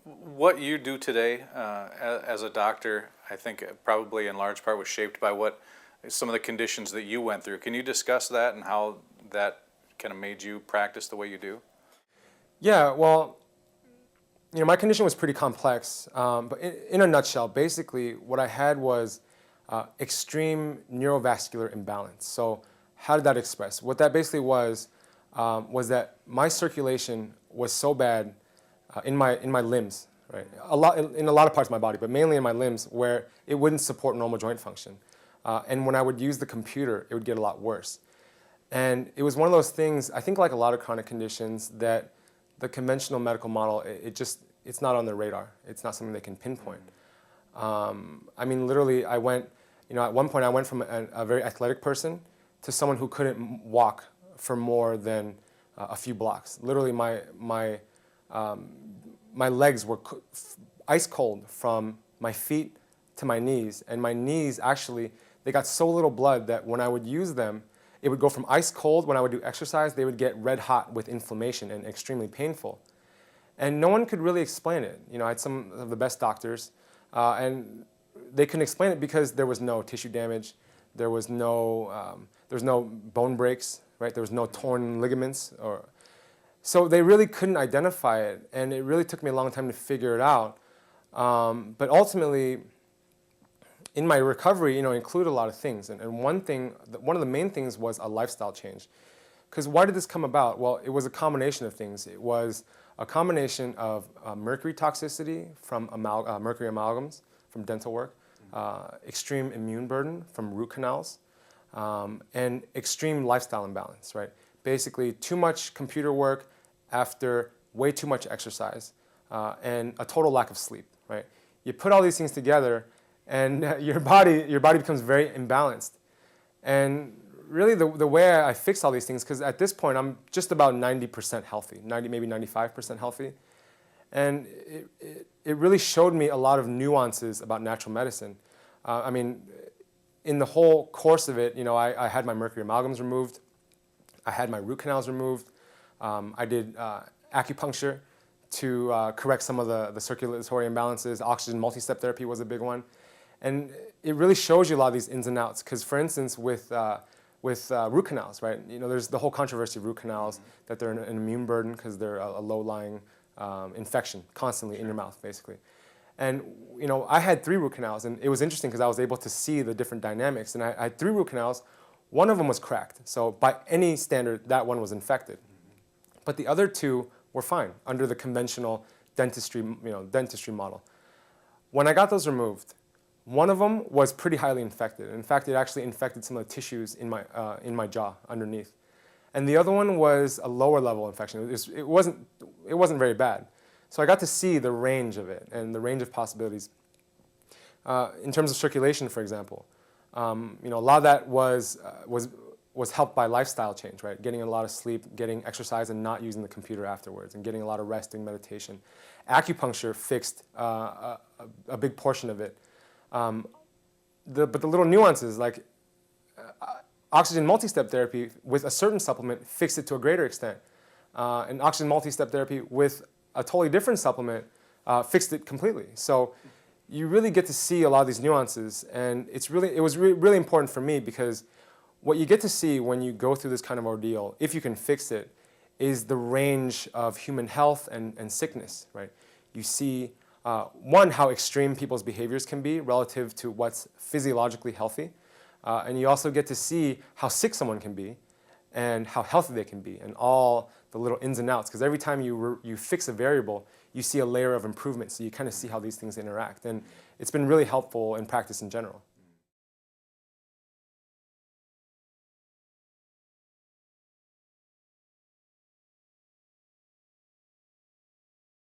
What you do today as a doctor, I think probably in large part was shaped by what some of the conditions that you went through. Can you discuss that and how that kind of made you practice the way you do? Yeah, well, my condition was pretty complex, but in a nutshell, basically what I had was extreme neurovascular imbalance. So how did that express? What that basically was that my circulation was so bad in my limbs, right? In a lot of parts of my body, but mainly in my limbs, where it wouldn't support normal joint function. And when I would use the computer, it would get a lot worse. And it was one of those things, I think like a lot of chronic conditions, that the conventional medical model, it's not on their radar. It's not something they can pinpoint. I mean, literally, at one point I went from a very athletic person to someone who couldn't walk for more than a few blocks. Literally, my legs were ice cold from my feet to my knees, and my knees actually, they got so little blood that when I would use them, it would go from ice cold. When I would do exercise, they would get red hot with inflammation and extremely painful. And no one could really explain it. I had some of the best doctors, and they couldn't explain it because there was no tissue damage, there was no bone breaks, right? There was no torn ligaments, so they really couldn't identify it, and it really took me a long time to figure it out. But ultimately, in my recovery, included a lot of things, and one of the main things was a lifestyle change. Because why did this come about? Well, it was a combination of things. It was a combination of mercury toxicity from mercury amalgams from dental work, extreme immune burden from root canals, and extreme lifestyle imbalance, right? Basically, too much computer work after way too much exercise, and a total lack of sleep, right? You put all these things together, and your body becomes very imbalanced. And really, the way I fix all these things, because at this point I'm just about 90% healthy, maybe 95% healthy, and it really showed me a lot of nuances about natural medicine. I mean, in the whole course of it, I had my mercury amalgams removed, I had my root canals removed, I did acupuncture to correct some of the circulatory imbalances. Oxygen multi-step therapy was a big one. And it really shows you a lot of these ins and outs. Because, for instance, with root canals, right? There's the whole controversy of root canals, that they're an immune burden because they're a low-lying infection constantly in your mouth, basically. And I had 3 root canals, and it was interesting because I was able to see the different dynamics. And I had 3 root canals. One of them was cracked, so by any standard, that one was infected. But the other 2 were fine under the conventional dentistry model. When I got those removed, one of them was pretty highly infected. In fact, it actually infected some of the tissues in my jaw underneath. And the other one was a lower level infection. It wasn't very bad. So I got to see the range of it and the range of possibilities. In terms of circulation, for example, a lot of that was helped by lifestyle change, right? Getting a lot of sleep, getting exercise, and not using the computer afterwards, and getting a lot of rest, doing meditation. Acupuncture fixed a big portion of it. But the little nuances, like oxygen multi-step therapy with a certain supplement, fixed it to a greater extent. And oxygen multi-step therapy with a totally different supplement fixed it completely. So you really get to see a lot of these nuances, and it was really important for me, because what you get to see when you go through this kind of ordeal, if you can fix it, is the range of human health and sickness, right? You see, one, how extreme people's behaviors can be relative to what's physiologically healthy. And you also get to see how sick someone can be and how healthy they can be, and all the little ins and outs. Because every time you fix a variable, you see a layer of improvement. So you kind of see how these things interact. And it's been really helpful in practice in general.